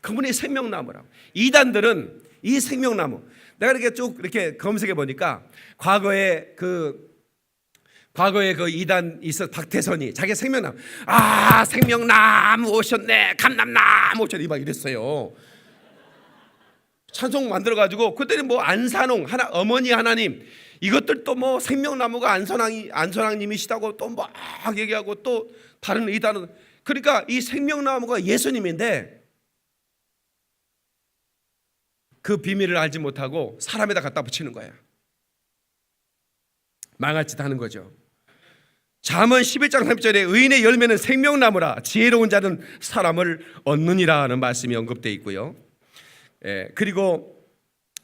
그분이 생명나무라고. 이단들은 이 생명나무, 내가 이렇게 쭉 이렇게 검색해 보니까 과거에 그 이단 있어 박태선이 자기 생명나무, 생명나무 오셨네, 감람나무 오셨네 막 이랬어요. 찬송 만들어 가지고 그때는 뭐 안산홍 하나 어머니 하나님 이것들도 뭐 생명나무가 안선왕님이시다고 또 막 얘기하고 또 다른 이단은, 그러니까 이 생명나무가 예수님인데 그 비밀을 알지 못하고 사람에다 갖다 붙이는 거야. 망할 짓 하는 거죠. 잠언 11장 30절에 의인의 열매는 생명나무라 지혜로운 자는 사람을 얻느니라 하는 말씀이 언급되어 있고요. 그리고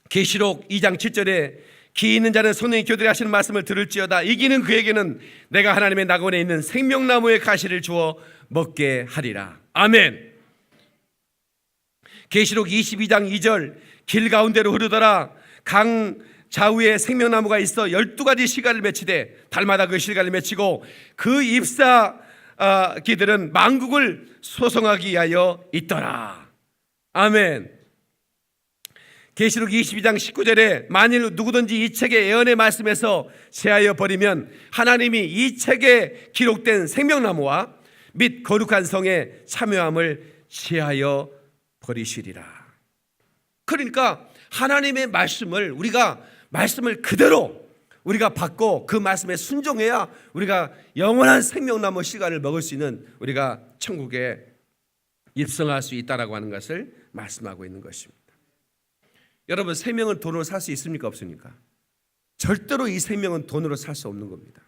계시록 2장 7절에 기 있는 자는 성령이 교들이 하시는 말씀을 들을지어다 이기는 그에게는 내가 하나님의 낙원에 있는 생명나무의 가시를 주어 먹게 하리라. 아멘. 계시록 22장 2절 길 가운데로 흐르더라 강 좌우에 생명나무가 있어 12가지 시간을 맺히되 달마다 그 시간을 맺히고 그 잎사귀들은 만국을 소성하기 위하여 있더라. 아멘. 계시록 22장 19절에 만일 누구든지 이 책의 예언의 말씀에서 제하여 버리면 하나님이 이 책에 기록된 생명나무와 및 거룩한 성에 참여함을 제하여 버리시리라. 그러니까 하나님의 말씀을 우리가 말씀을 그대로 우리가 받고 그 말씀에 순종해야 우리가 영원한 생명나무 씨가를 먹을 수 있는, 우리가 천국에 입성할 수 있다라고 하는 것을 말씀하고 있는 것입니다. 여러분, 생명은 돈으로 살 수 있습니까? 없습니까? 절대로 이 생명은 돈으로 살 수 없는 겁니다.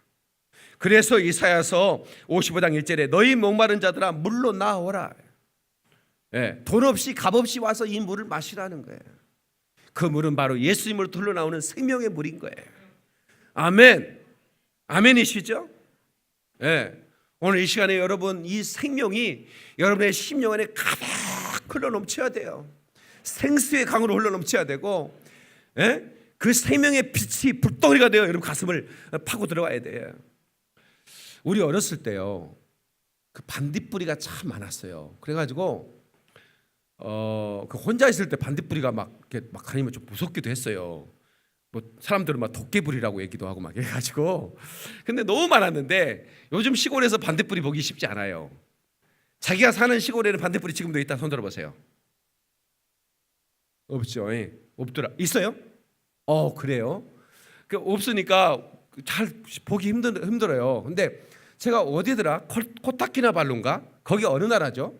그래서 이사야서 55장 1절에 너희 목마른 자들아 물로 나오라. 돈 없이 값 없이 와서 이 물을 마시라는 거예요. 그 물은 바로 예수님으로 흘러나오는 생명의 물인 거예요. 아멘. 아멘이시죠? 오늘 이 시간에 여러분 이 생명이 여러분의 심령 안에 가득 흘러 넘쳐야 돼요. 생수의 강으로 흘러 넘쳐야 되고, 그 생명의 빛이 불덩이가 되어 여러분 가슴을 파고 들어가야 돼요. 우리 어렸을 때요, 그 반딧불이가 참 많았어요. 그래가지고 그 혼자 있을 때 반딧불이가 막 다니면 좀 무섭기도 했어요. 뭐 사람들은 막 도깨불이라고 얘기도 하고 막 해가지고. 근데 너무 많았는데 요즘 시골에서 반딧불이 보기 쉽지 않아요. 자기가 사는 시골에는 반딧불이 지금도 있다 손 들어보세요. 없죠. 없더라. 있어요? 그래요? 없으니까 잘 보기 힘들어요. 근데 제가 어디더라? 코타키나발루인가? 거기 어느 나라죠?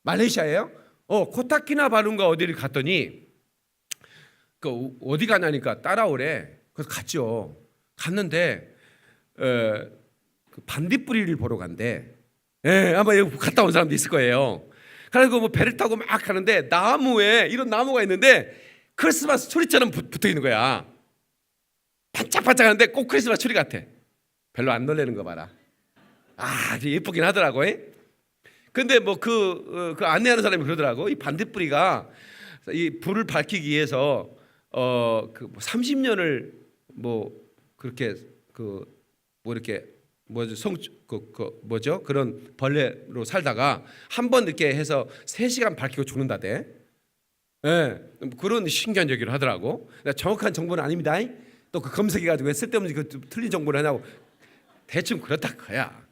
말레이시아예요? 코타키나발루인가 어디를 갔더니 어디 가냐니까 따라오래. 그래서 갔죠. 갔는데 그 반딧불이를 보러 간대. 아마 여기 갔다 온 사람도 있을 거예요. 그래서 뭐 배를 타고 막 가는데 나무에 이런 나무가 있는데 크리스마스 트리처럼 붙어 있는 거야. 반짝반짝하는데 꼭 크리스마스 트리 같아. 별로 안 놀라는 거 봐라. 아주 예쁘긴 하더라고. 근데 뭐 그 안내하는 사람이 그러더라고. 이 반딧불이가 이 불을 밝히기 위해서 30년을 뭐 그렇게 뭐 이렇게 뭐죠? 그런 벌레로 살다가 한 번 이렇게 해서 3시간 밝히고 죽는다대. 그런 신기한 얘기를 하더라고. 정확한 정보는 아닙니다. 또 그 검색해가지고 쓸데없는 그 틀린 정보를 하냐고. 대충 그렇다 그야.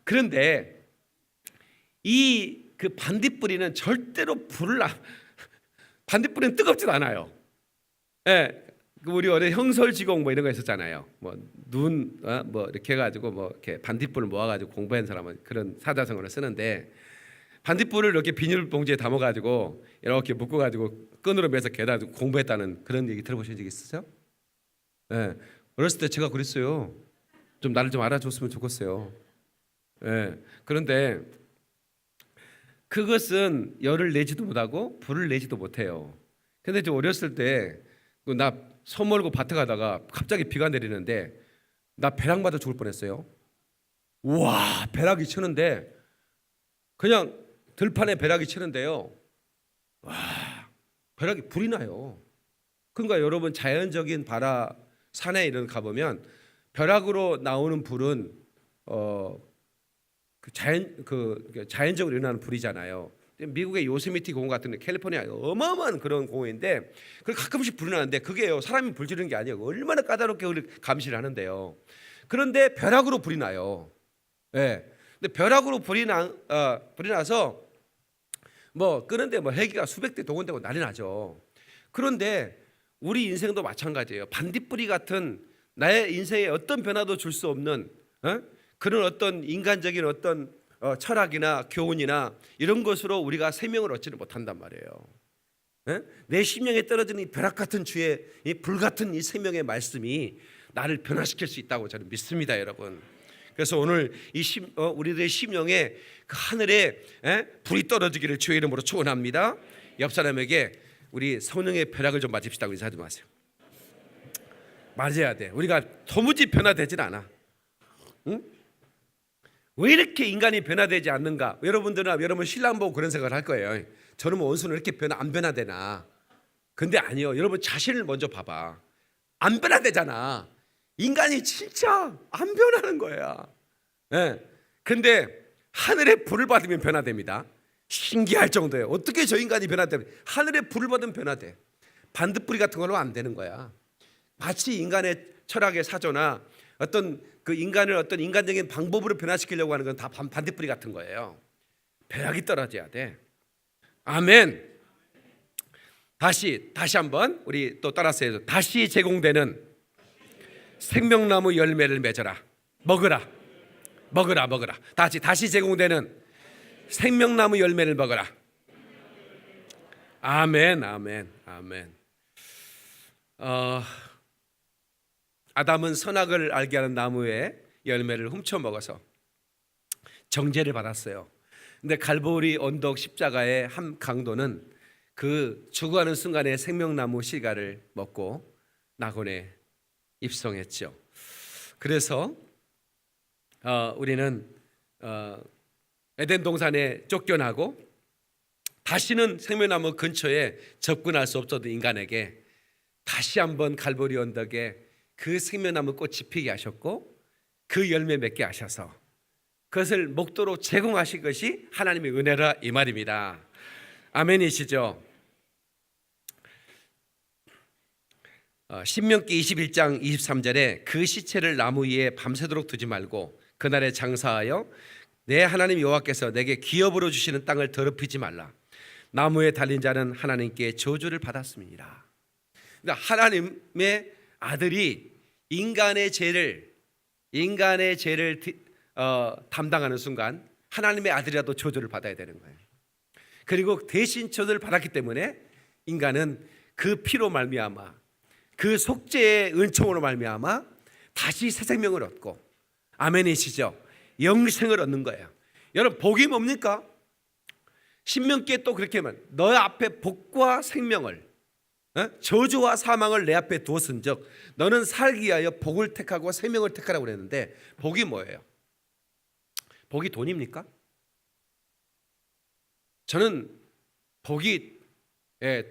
그런데 이 그 반딧불이는 절대로 반딧불이는 뜨겁지도 않아요. 우리 어릴 형설지공 뭐 이런 거 있었잖아요. 뭐 이렇게 해가지고 뭐 이렇게 반딧불을 모아가지고 공부한 사람은 그런 사자성어를 쓰는데, 반딧불을 이렇게 비닐봉지에 담아가지고 이렇게 묶어가지고 끈으로 매서 개다 공부했다는 그런 얘기 들어보신 적 있으세요? 어렸을 때 제가 그랬어요. 좀 나를 좀 알아줬으면 좋겠어요. 그런데 그것은 열을 내지도 못하고 불을 내지도 못해요. 근데 저 어렸을 때 나 소 몰고 밭에 가다가 갑자기 비가 내리는데 나 벼락 맞아 죽을 뻔했어요. 우와, 벼락이 치는데 그냥 들판에 벼락이 치는데요. 와, 벼락이 불이 나요. 그러니까 여러분 자연적인 바다 산에 이런 가보면 벼락으로 나오는 불은 자연적으로 일어나는 불이잖아요. 미국의 요세미티 공원 같은 데 캘리포니아 어마어마한 그런 공원인데 그걸 가끔씩 불이 나는데 그게요 사람이 불 지르는 게 아니에요. 얼마나 까다롭게 그걸 감시를 하는데요. 그런데 벼락으로 불이 나요. 예. 근데 벼락으로 불이 나서 뭐 끄는데 뭐 헬기가 수백 대 동원되고 난리 나죠. 그런데 우리 인생도 마찬가지예요. 반딧불이 같은 나의 인생에 어떤 변화도 줄 수 없는 그런 어떤 인간적인 어떤 철학이나 교훈이나 이런 것으로 우리가 생명을 얻지는 못한단 말이에요. 내 심령에 떨어지는 이 벼락 같은 주의 이 불 같은 이 생명의 말씀이 나를 변화시킬 수 있다고 저는 믿습니다, 여러분. 그래서 오늘 우리들의 심령에 그 하늘에 불이 떨어지기를 주의 이름으로 축원합니다. 옆 사람에게 우리 성령의 벼락을 좀 맞읍시다. 인사하지 마세요. 맞아야 돼. 우리가 도무지 변화되질 않아. 응? 왜 이렇게 인간이 변화되지 않는가? 여러분 신랑 보고 그런 생각을 할 거예요. 저는 원수는 이렇게 안 변화되나? 근데 아니요. 여러분 자신을 먼저 봐봐. 안 변화되잖아. 인간이 진짜 안 변하는 거야. 네. 근데 하늘의 불을 받으면 변화됩니다. 신기할 정도예요. 어떻게 저 인간이 변화되면 하늘의 불을 받으면 변화돼. 반딧불이 같은 걸로 안 되는 거야. 마치 인간의 철학의 사조나 어떤 그 인간을 어떤 인간적인 방법으로 변화시키려고 하는 건 다 반딧불이 같은 거예요. 벼락이 떨어져야 돼. 아멘. 다시 한번 우리 또 따라서 해서 다시 제공되는 생명나무 열매를 맺어라. 먹으라. 다시 제공되는 생명나무 열매를 먹어라. 아멘. 아담은 선악을 알게 하는 나무의 열매를 훔쳐 먹어서 정죄를 받았어요. 근데 갈보리 언덕 십자가의 한 강도는 그 죽어가는 순간에 생명나무 씨가를 먹고 낙원에 입성했죠. 그래서 우리는 에덴 동산에 쫓겨나고 다시는 생명나무 근처에 접근할 수 없었던 인간에게 다시 한번 갈보리 언덕에 그 생명나무 꽃이 피게 하셨고 그 열매 맺게 하셔서 그것을 목도로 제공하신 것이 하나님의 은혜라 이 말입니다. 아멘이시죠? 신명기 21장 23절에 그 시체를 나무 위에 밤새도록 두지 말고 그날에 장사하여 내 하나님 여호와께서 내게 기업으로 주시는 땅을 더럽히지 말라. 나무에 달린 자는 하나님께 저주를 받았습니다. 그러니까 하나님의 아들이 인간의 죄를 담당하는 순간 하나님의 아들이라도 저주를 받아야 되는 거예요. 그리고 대신 저주를 받았기 때문에 인간은 그 피로 말미암아 그 속죄의 은총으로 말미암아 다시 새 생명을 얻고 아멘이시죠? 영생을 얻는 거예요. 여러분 복이 뭡니까? 신명기에 또 그렇게 하면 너 앞에 복과 생명을 저주와 사망을 내 앞에 두었은즉 너는 살기 위하여 복을 택하고 생명을 택하라고 그랬는데 복이 뭐예요? 복이 돈입니까? 저는 복이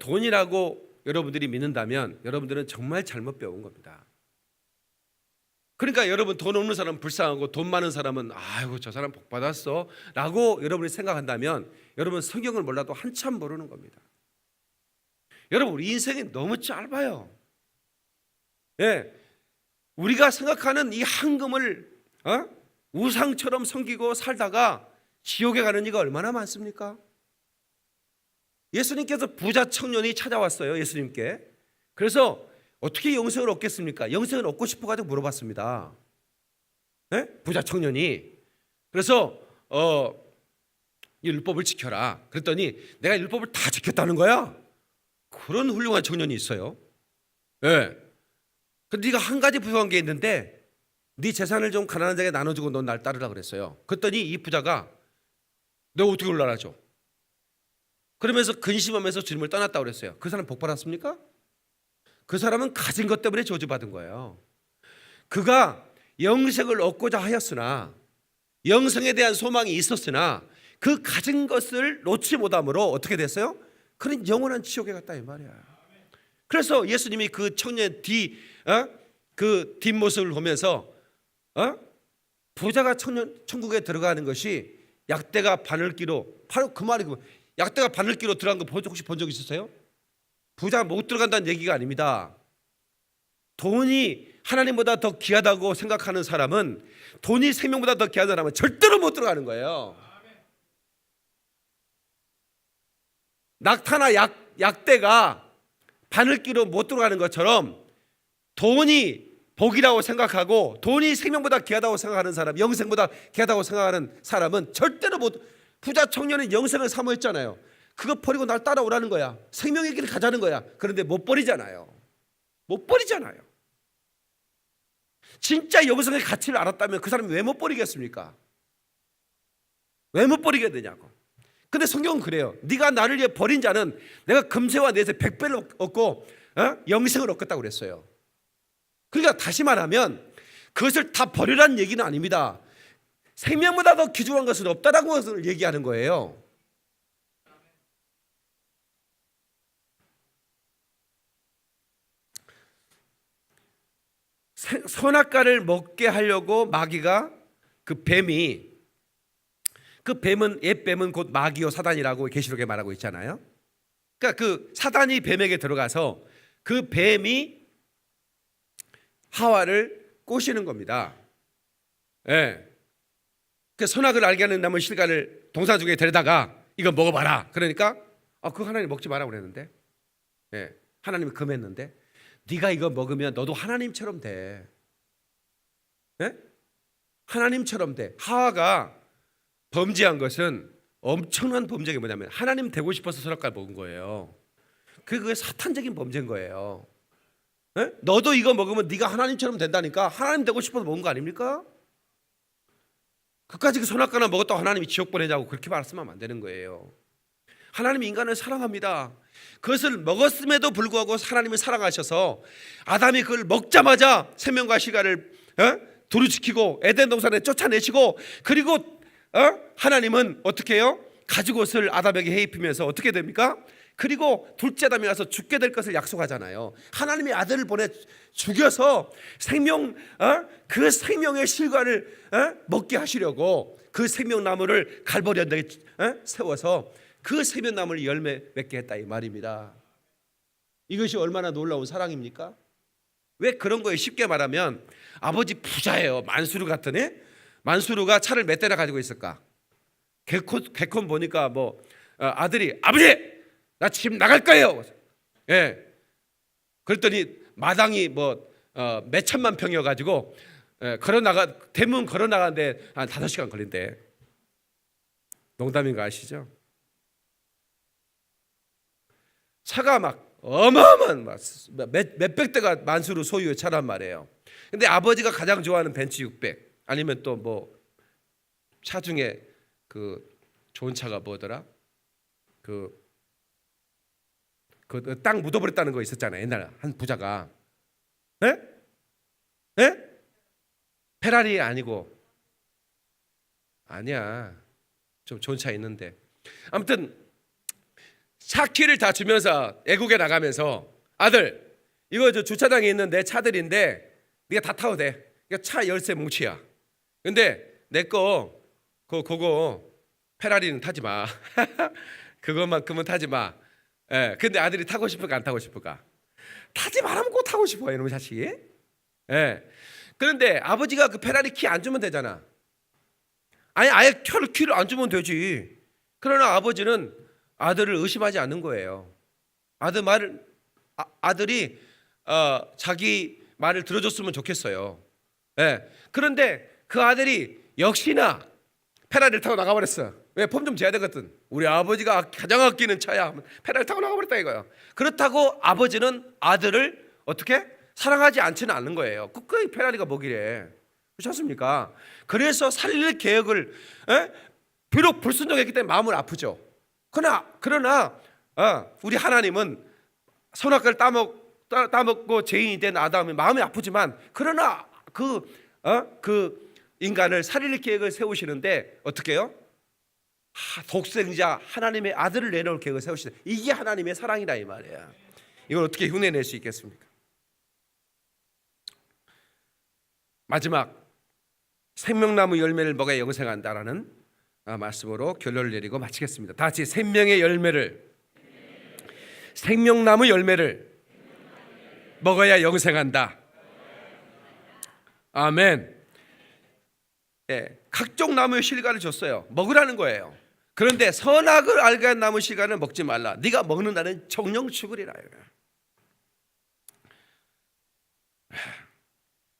돈이라고 여러분들이 믿는다면 여러분들은 정말 잘못 배운 겁니다. 그러니까 여러분 돈 없는 사람은 불쌍하고 돈 많은 사람은 아이고 저 사람 복 받았어 라고 여러분이 생각한다면 여러분 성경을 몰라도 한참 모르는 겁니다. 여러분 우리 인생이 너무 짧아요. 우리가 생각하는 이 황금을 우상처럼 섬기고 살다가 지옥에 가는 이가 얼마나 많습니까? 예수님께서 부자 청년이 찾아왔어요. 예수님께. 그래서 어떻게 영생을 얻겠습니까? 영생을 얻고 싶어가지고 물어봤습니다. 부자 청년이. 그래서 이 율법을 지켜라. 그랬더니 내가 율법을 다 지켰다는 거야. 그런 훌륭한 청년이 있어요. 근데 네가 한 가지 부족한 게 있는데 네 재산을 좀 가난한 자에게 나눠주고 넌 날 따르라 그랬어요. 그랬더니 이 부자가 내가 어떻게 그걸 알아줘? 그러면서 근심하면서 주님을 떠났다고 그랬어요. 그 사람 복 받았습니까? 그 사람은 가진 것 때문에 저주받은 거예요. 그가 영생을 얻고자 하였으나 영생에 대한 소망이 있었으나 그 가진 것을 놓지 못함으로 어떻게 됐어요? 그는 영원한 지옥에 갔다 이 말이야. 그래서 예수님이 그 청년 그 뒷모습을 보면서 부자가 천국에 들어가는 것이 약대가 바늘기로 바로 그 말이고 약대가 바늘기로 들어간 거 혹시 본 적 있으세요? 부자 못 들어간다는 얘기가 아닙니다. 돈이 하나님보다 더 귀하다고 생각하는 사람은, 돈이 생명보다 더 귀하다는 사람은 절대로 못 들어가는 거예요. 낙타나 약대가 바늘기로 못 들어가는 것처럼 돈이 복이라고 생각하고 돈이 생명보다 귀하다고 생각하는 사람, 영생보다 귀하다고 생각하는 사람은 절대로 못. 부자 청년은 영생을 사모했잖아요. 그거 버리고 날 따라오라는 거야. 생명의 길을 가자는 거야. 그런데 못 버리잖아요. 못 버리잖아요. 진짜 영생의 가치를 알았다면 그 사람이 왜 못 버리겠습니까? 왜 못 버리게 되냐고. 근데 성경은 그래요. 네가 나를 위해 버린 자는 내가 금세와 내세 100배를 얻고 영생을 얻겠다고 그랬어요. 그러니까 다시 말하면 그것을 다 버리라는 얘기는 아닙니다. 생명보다 더 귀중한 것은 없다라고 것을 얘기하는 거예요. 선악과를 먹게 하려고 마귀가 그 뱀은 옛 뱀은 곧 마귀요 사단이라고 계시록에 말하고 있잖아요. 그러니까 그 사단이 뱀에게 들어가서 그 뱀이 하와를 꼬시는 겁니다. 예. 그 선악을 알게 하는 나무 실과를 동산 중에 데려다가 이거 먹어봐라. 그러니까 그거 하나님 먹지 마라 그랬는데, 예. 하나님이 금했는데, 네가 이거 먹으면 너도 하나님처럼 돼. 예? 하나님처럼 돼. 하와가 범죄한 것은 엄청난 범죄가 뭐냐면 하나님 되고 싶어서 선악과를 먹은 거예요. 그게 사탄적인 범죄인 거예요. 예? 너도 이거 먹으면 네가 하나님처럼 된다니까. 하나님 되고 싶어서 먹은 거 아닙니까? 그까지 그 선악과나 먹었다고 하나님이 지옥 보내자고 그렇게 말씀하면 안 되는 거예요. 하나님이 인간을 사랑합니다. 그것을 먹었음에도 불구하고 하나님을 사랑하셔서 아담이 그걸 먹자마자 생명과 시간을 두루지키고 에덴 동산에 쫓아내시고, 그리고 하나님은 어떻게 해요? 가죽옷을 아담에게 해입히면서 어떻게 됩니까? 그리고 둘째 아담이 가서 죽게 될 것을 약속하잖아요. 하나님이 아들을 보내 죽여서 그 생명의 실과를 먹게 하시려고 그 생명나무를 갈보리 언덕에 세워서 그 생명나무를 열매 맺게 했다 이 말입니다. 이것이 얼마나 놀라운 사랑입니까? 왜 그런 거예요? 쉽게 말하면 아버지 부자예요. 만수르 같은 애? 만수르가 차를 몇 대나 가지고 있을까? 개콘 보니까 아들이 아버지 나 지금 나갈 거예요. 예. 그랬더니 마당이 몇 천만 평이어가지고 대문 걸어 나가는데 한 5시간 걸린대. 농담인 거 아시죠? 차가 막 어마어마한 몇백 대가 만수르 소유의 차란 말이에요. 근데 아버지가 가장 좋아하는 벤츠 600 아니면 또 차 중에 그 좋은 차가 뭐더라? 그 땅 묻어버렸다는 거 있었잖아요. 옛날 한 부자가. 네? 네? 페라리 아니고. 아니야. 좀 좋은 차 있는데. 아무튼 차 키를 다 주면서 애국에 나가면서 아들 이거 저 주차장에 있는 내 차들인데 네가 다 타도 돼. 이거 차 열쇠 뭉치야. 근데 내 거 그거 페라리는 타지 마. 그것만큼은 타지 마. 예. 근데 아들이 타고 싶을까 안 타고 싶을까? 타지 말라면 꼭 타고 싶어 이놈의 자식이. 예. 그런데 아버지가 그 페라리 키 안 주면 되잖아. 아예 키를 안 주면 되지. 그러나 아버지는 아들을 의심하지 않는 거예요. 아들이 자기 말을 들어줬으면 좋겠어요. 예. 그런데 그 아들이 역시나 페라리를 타고 나가버렸어. 왜? 폼 좀 재야 되거든. 우리 아버지가 가장 아끼는 차야. 페라리 타고 나가버렸다 이거야. 그렇다고 아버지는 아들을 어떻게? 사랑하지 않지는 않는 거예요. 끝까지 페라리가 뭐기래. 그렇지 않습니까? 그래서 살릴 계획을 비록 불순종했기 때문에 마음은 아프죠. 그러나 우리 하나님은 선악과를 따먹고 죄인이 된 아담이 마음이 아프지만 그러나 그 인간을 살릴 계획을 세우시는데 어떻게 해요? 독생자 하나님의 아들을 내놓을 계획을 세우시다. 이게 하나님의 사랑이다 이 말이야. 이걸 어떻게 흉내낼 수 있겠습니까? 마지막 생명나무 열매를 먹어야 영생한다라는 말씀으로 결론을 내리고 마치겠습니다. 다 같이 생명의 열매를, 생명나무 열매를 먹어야 영생한다. 아멘. 예, 각종 나무의 실과를 줬어요. 먹으라는 거예요. 그런데 선악을 알게 한 나무 실과를 먹지 말라. 네가 먹는 날은 정령 죽으리라.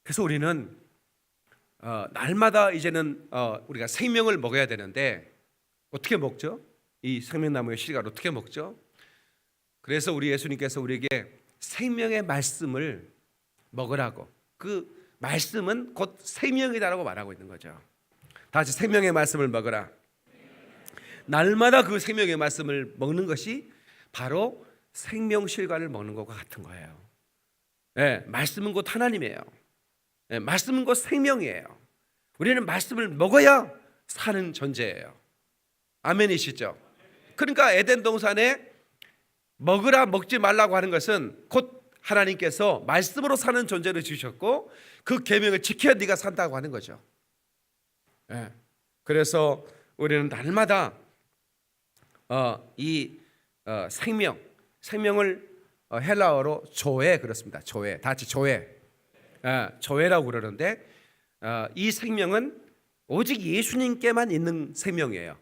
그래서 우리는 날마다 이제는 우리가 생명을 먹어야 되는데 어떻게 먹죠? 이 생명나무의 실과를 어떻게 먹죠? 그래서 우리 예수님께서 우리에게 생명의 말씀을 먹으라고, 그 말씀은 곧 생명이다라고 말하고 있는 거죠. 다 같이 생명의 말씀을 먹으라. 날마다 그 생명의 말씀을 먹는 것이 바로 생명실과를 먹는 것과 같은 거예요. 네, 말씀은 곧 하나님이에요. 네, 말씀은 곧 생명이에요. 우리는 말씀을 먹어야 사는 존재예요. 아멘이시죠? 그러니까 에덴 동산에 먹으라 먹지 말라고 하는 것은 곧 하나님께서 말씀으로 사는 존재를 주셨고 그 계명을 지켜야 네가 산다고 하는 거죠. 네. 그래서 우리는 날마다 이 생명을 헬라어로 조에, 그렇습니다. 조에, 다 같이 조에, 조에라고 그러는데 이 생명은 오직 예수님께만 있는 생명이에요.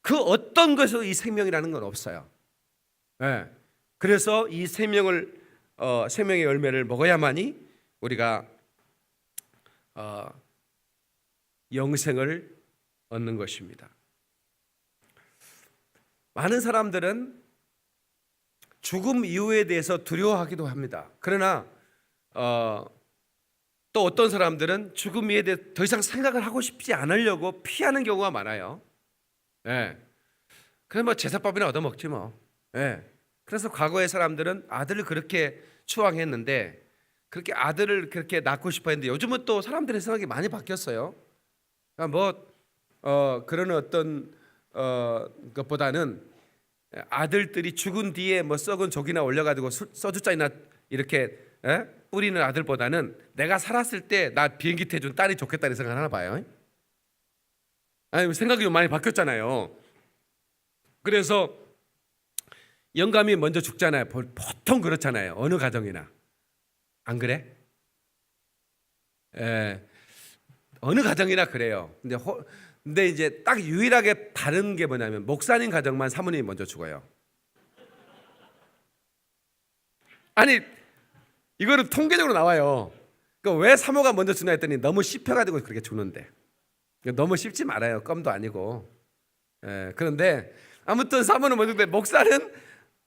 그 어떤 것에서 이 생명이라는 건 없어요. 네. 그래서 이 생명의 열매를 먹어야만이 우리가 영생을 얻는 것입니다. 많은 사람들은 죽음 이후에 대해서 두려워하기도 합니다. 그러나 또 어떤 사람들은 죽음 이후에 대해 더 이상 생각을 하고 싶지 않으려고 피하는 경우가 많아요. 네. 그래서 뭐 제사밥이나 얻어먹지 뭐. 네. 그래서 과거의 사람들은 아들을 그렇게 추앙했는데, 그렇게 아들을 그렇게 낳고 싶어 했는데 요즘은 또 사람들의 생각이 많이 바뀌었어요. 그러니까 그런 어떤 것보다는 아들들이 죽은 뒤에 뭐 썩은 족이나 올려가지고 소주잔이나 이렇게 뿌리는 아들보다는 내가 살았을 때 나 비행기 태워준 딸이 좋겠다는 생각을 하나 봐요. 아니, 생각이 많이 바뀌었잖아요. 그래서 영감이 먼저 죽잖아요. 보통 그렇잖아요. 어느 가정이나. 안 그래? 어느 가정이나 그래요. 근데 이제 딱 유일하게 다른 게 뭐냐면 목사님 가정만 사모님이 먼저 죽어요. 아니, 이거는 통계적으로 나와요. 그러니까 왜 사모가 먼저 죽나 했더니 너무 씹혀가지고 그렇게 죽는데. 너무 씹지 말아요. 껌도 아니고. 그런데 아무튼 사모는 먼저 죽는데 목사는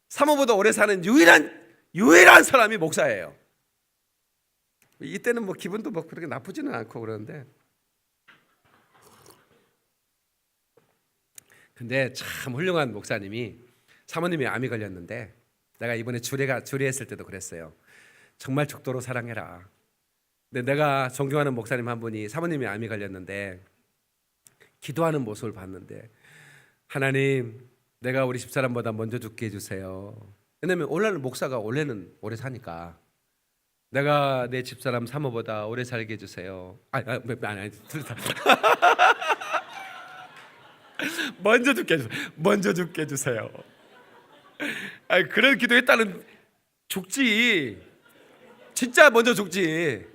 사모보다 오래 사는 유일한 사람이 목사예요. 이때는 뭐 기분도 뭐 그렇게 나쁘지는 않고 그러는데, 근데 참 훌륭한 목사님이, 사모님이 암이 걸렸는데 내가 이번에 주례했을 때도 그랬어요. 정말 죽도록 사랑해라. 근데 내가 존경하는 목사님 한 분이 사모님이 암이 걸렸는데 기도하는 모습을 봤는데, 하나님, 내가 우리 집사람보다 먼저 죽게 해주세요. 왜냐면 원래는 목사가 원래는 오래 사니까 내가 내 집사람 사모보다 오래 살게 해주세요. 아니 먼저 죽게 해주세요. 먼저 죽게 해주세요. 아니, 그런 기도했다는 죽지. 진짜 먼저 죽지.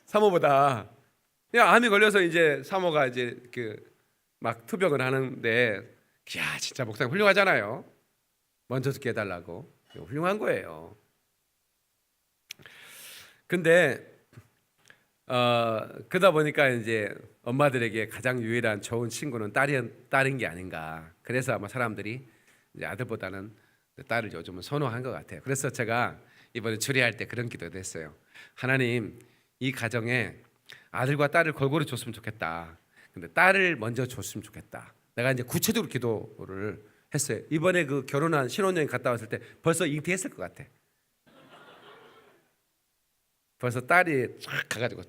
사모보다. 그냥 암이 걸려서 이제 사모가 이제 막 투병을 하는데, 야, 진짜 목사님 훌륭하잖아요. 먼저 죽게 해달라고. 훌륭한 거예요. 근데 그러다 보니까 이제 엄마들에게 가장 유일한 좋은 친구는 딸인 게 아닌가. 그래서 아마 사람들이 이제 아들보다는 딸을 요즘은 선호한 것 같아요. 그래서 제가 이번에 주례할 때 그런 기도도 했어요. 하나님, 이 가정에 아들과 딸을 골고루 줬으면 좋겠다. 근데 딸을 먼저 줬으면 좋겠다. 내가 이제 구체적으로 기도를 했어요. 이번에 그 결혼한 신혼여행 갔다 왔을 때 벌써 잉태했을 것 같아. 벌써 딸이 쫙 가가지고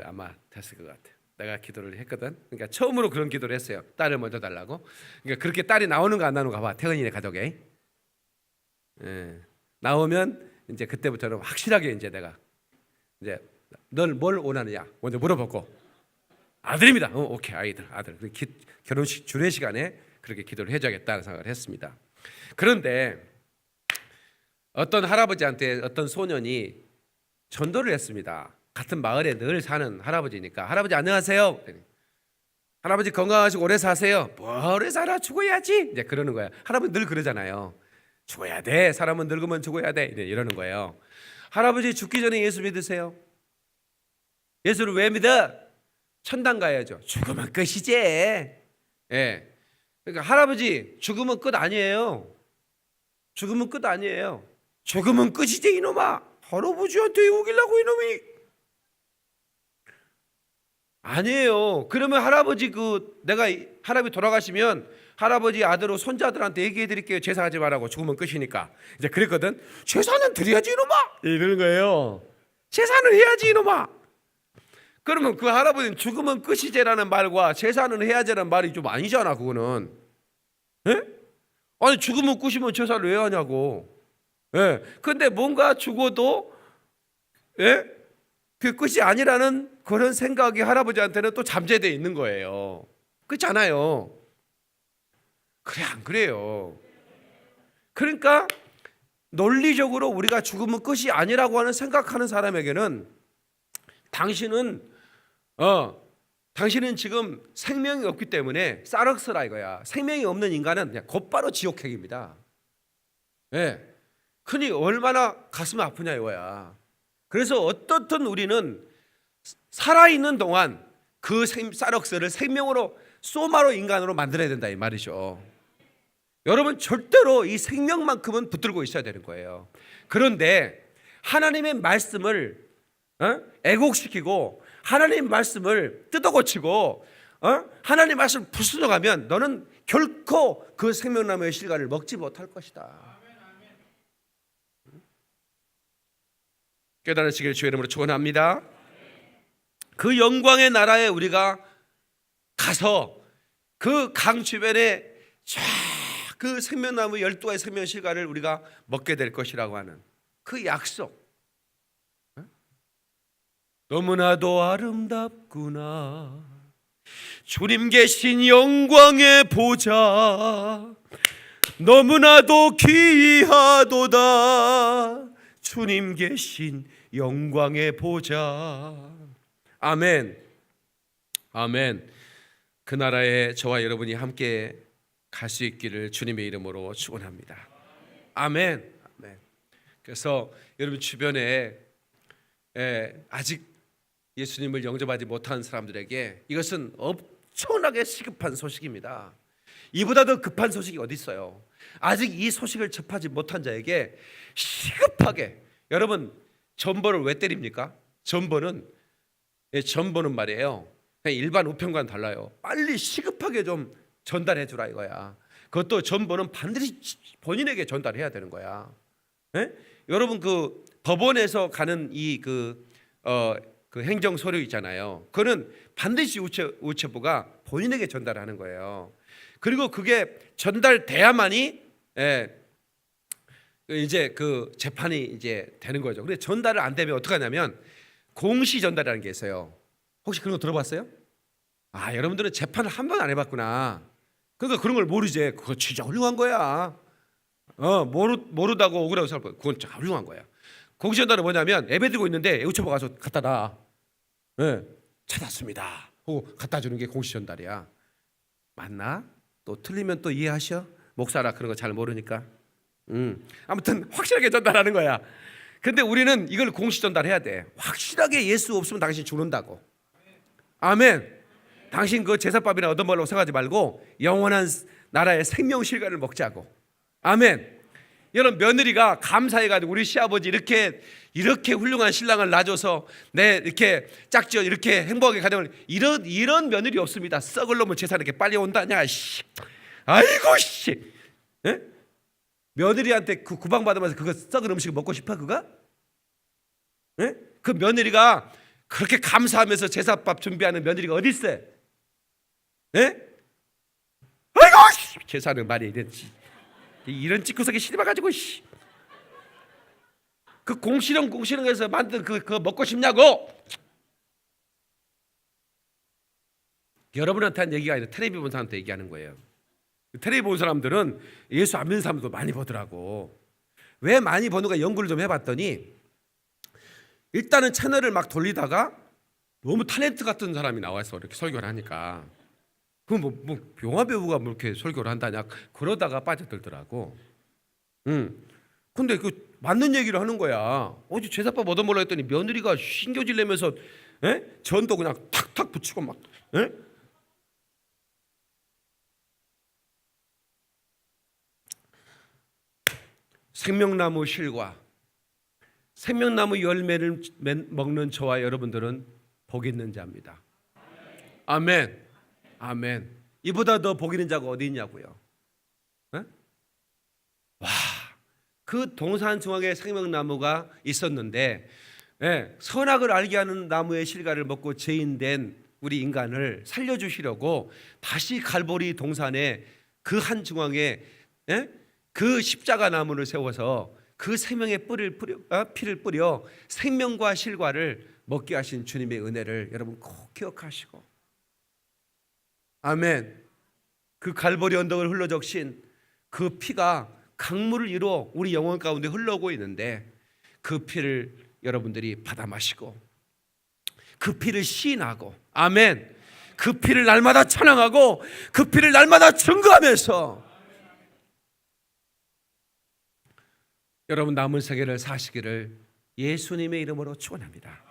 아마 됐을 것 같아. 내가 기도를 했거든. 그러니까 처음으로 그런 기도를 했어요. 딸을 먼저 달라고. 그러니까 그렇게 딸이 나오는가 안 나오는가 봐. 태은이네 가족에. 나오면 이제 그때부터는 확실하게 이제 내가 이제 널 뭘 원하느냐 먼저 물어보고, 아들입니다. 오케이, 아들. 결혼식 주례 시간에 그렇게 기도를 해줘야겠다는 생각을 했습니다. 그런데 어떤 할아버지한테 어떤 소년이 전도를 했습니다. 같은 마을에 늘 사는 할아버지니까, 할아버지 안녕하세요. 할아버지 건강하시고 오래 사세요. 뭐 오래 살아, 죽어야지. 이제 그러는 거예요. 할아버지 늘 그러잖아요. 죽어야 돼. 사람은 늙으면 죽어야 돼. 이러는 거예요. 할아버지 죽기 전에 예수 믿으세요. 예수를 왜 믿어? 천당 가야죠. 죽으면 끝이지. 예. 그러니까 할아버지 죽으면 끝 아니에요. 죽으면 끝 아니에요. 죽으면 끝이지 이놈아. 할아버지한테 욕이려고 이놈이. 아니에요. 그러면 할아버지 내가 할아버지 돌아가시면 할아버지 아들로 손자들한테 얘기해 드릴게요. 제사하지 말라고. 죽으면 끝이니까. 이제 그랬거든. 제사는 드려야지 이놈아. 이러는 거예요. 제사는 해야지 이놈아. 그러면 그 할아버지는 죽으면 끝이제라는 말과 제사는 해야지라는 말이 좀 아니잖아. 그거는. 예? 아니 죽으면 끝이면 제사를 왜 하냐고. 예. 근데 뭔가 죽어도 예? 그 끝이 아니라는 그런 생각이 할아버지한테는 또 잠재되어 있는 거예요. 그렇잖아요. 그래 안 그래요? 그러니까 논리적으로 우리가 죽으면 끝이 아니라고 하는 생각하는 사람에게는 당신은 지금 생명이 없기 때문에 싸럭스라 이거야. 생명이 없는 인간은 그냥 곧바로 지옥행입니다. 예. 그니 얼마나 가슴 아프냐 이거야. 그래서 어떻든 우리는 살아있는 동안 그 싸럭스를 생명으로 소마로 인간으로 만들어야 된다 이 말이죠. 여러분 절대로 이 생명만큼은 붙들고 있어야 되는 거예요. 그런데 하나님의 말씀을 애곡시키고 하나님 말씀을 뜯어고치고 하나님 말씀을 부수어가면 너는 결코 그 생명나무의 실과를 먹지 못할 것이다. 깨달으시길 주의 이름으로 축원합니다. 그 영광의 나라에 우리가 가서 그 강 주변에 쫙 그 생명나무 12가지 생명 실과를 우리가 먹게 될 것이라고 하는 그 약속. 너무나도 아름답구나 주님 계신 영광의 보좌, 너무나도 귀하도다 주님 계신 영광의 보좌. 아멘. 아멘. 그 나라에 저와 여러분이 함께 갈 수 있기를 주님의 이름으로 축원합니다. 아멘. 아멘. 그래서 여러분 주변에 아직 예수님을 영접하지 못한 사람들에게 이것은 엄청나게 시급한 소식입니다. 이보다 더 급한 소식이 어디 있어요? 아직 이 소식을 접하지 못한 자에게 시급하게, 여러분 전보를 왜 때립니까? 전보는 말이에요. 그냥 일반 우편과는 달라요. 빨리 시급하게 좀 전달해 주라 이거야. 그것도 전보는 반드시 본인에게 전달해야 되는 거야. 여러분 그 법원에서 가는 그 행정 서류 있잖아요. 그거는 반드시 우체부가 본인에게 전달하는 거예요. 그리고 그게 전달돼야만이 이제 그 재판이 이제 되는 거죠. 근데 전달을 안 되면 어떻게 하냐면 공시 전달이라는 게 있어요. 혹시 그런 거 들어봤어요? 아, 여러분들은 재판을 한 번 안 해봤구나. 그러니까 그런 걸 모르지. 그거 진짜 훌륭한 거야. 모르다고 억울하고 살 거. 그건 진짜 훌륭한 거야. 공시 전달은 뭐냐면 예배 드리고 있는데 우체부 가서 갖다 놔. 찾았습니다. 하고 갖다 주는 게 공시 전달이야. 맞나? 또 틀리면 또 이해하셔? 목사라 그런 거 잘 모르니까. 아무튼 확실하게 전달하는 거야. 근데 우리는 이걸 공시 전달해야 돼. 확실하게 예수 없으면 당신 죽는다고. 아멘. 당신 그 제사밥이나 얻어먹으려고 생각하지 말고 영원한 나라의 생명 실과를 먹자고. 아멘. 여러분 며느리가 감사해가지고 우리 시아버지 이렇게 훌륭한 신랑을 낳아줘서 내 이렇게 짝지어 이렇게 행복하게 가정을, 이런 며느리 없습니다. 썩을 놈의 제사 이렇게 빨리 온다냐. 아이고 씨. 며느리한테 그 구방 받으면서 그거 썩은 음식 먹고 싶어 그거? 그 며느리가 그렇게 감사하면서 제사밥 준비하는 며느리가 어디 있어요? 아이고 씨. 제사는 말이 이런 찌꾸석이 시집와가지고 그 공시렁에서 만든 그거 먹고 싶냐고. 여러분한테 한 얘기가 아니라 텔레비 본 사람한테 얘기하는 거예요. 텔레비 본 사람들은 예수 안 믿는 사람도 많이 보더라고. 왜 많이 보는가 연구를 좀 해봤더니 일단은 채널을 막 돌리다가 너무 탤런트 같은 사람이 나와서 이렇게 설교를 하니까 그럼 뭐 영화 배우가 뭐 이렇게 설교를 한다냐 그러다가 빠져들더라고. 근데 그 맞는 얘기를 하는 거야. 어제 제사밥 얻어먹으려 했더니 며느리가 신경질 내면서 전도 그냥 탁탁 붙이고 막 생명나무 실과 생명나무 열매를 먹는 저와 여러분들은 복 있는 자입니다. 아멘. 아멘. 이보다 더 복 있는 자가 어디 있냐고요. 와, 그 동산 중앙에 생명나무가 있었는데 선악을 알게 하는 나무의 실과를 먹고 죄인된 우리 인간을 살려주시려고 다시 갈보리 동산에 그 한 중앙에 그 십자가 나무를 세워서 그 생명의 피를 뿌려 생명과 실과를 먹게 하신 주님의 은혜를 여러분 꼭 기억하시고, 아멘. 그 갈보리 언덕을 흘러적신 그 피가 강물을 이루어 우리 영혼 가운데 흘러오고 있는데 그 피를 여러분들이 받아 마시고 그 피를 시인하고, 아멘. 그 피를 날마다 찬양하고 그 피를 날마다 증거하면서 여러분 남은 세계를 사시기를 예수님의 이름으로 축원합니다.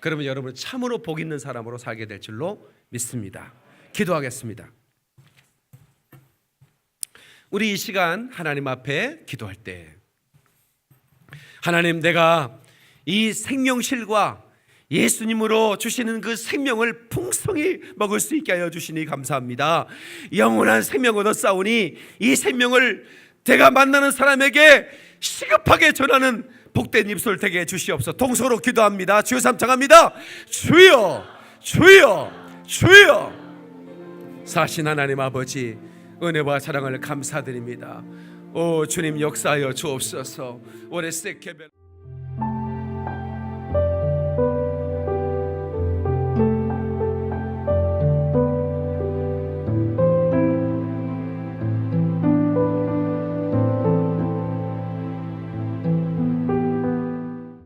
그러면 여러분 참으로 복 있는 사람으로 살게 될 줄로 믿습니다. 기도하겠습니다. 우리 이 시간 하나님 앞에 기도할 때, 하나님, 내가 이 생명실과 예수님으로 주시는 그 생명을 풍성히 먹을 수 있게 하여 주시니 감사합니다. 영원한 생명 얻어 싸우니 이 생명을 내가 만나는 사람에게 시급하게 전하는 복된 입술 되게 해주시옵소서. 동서로 기도합니다. 주여 삼창합니다. 주여, 주여, 주여. 사신 하나님 아버지, 은혜와 사랑을 감사드립니다. 오 주님, 역사하여 주옵소서. 올해 세케벨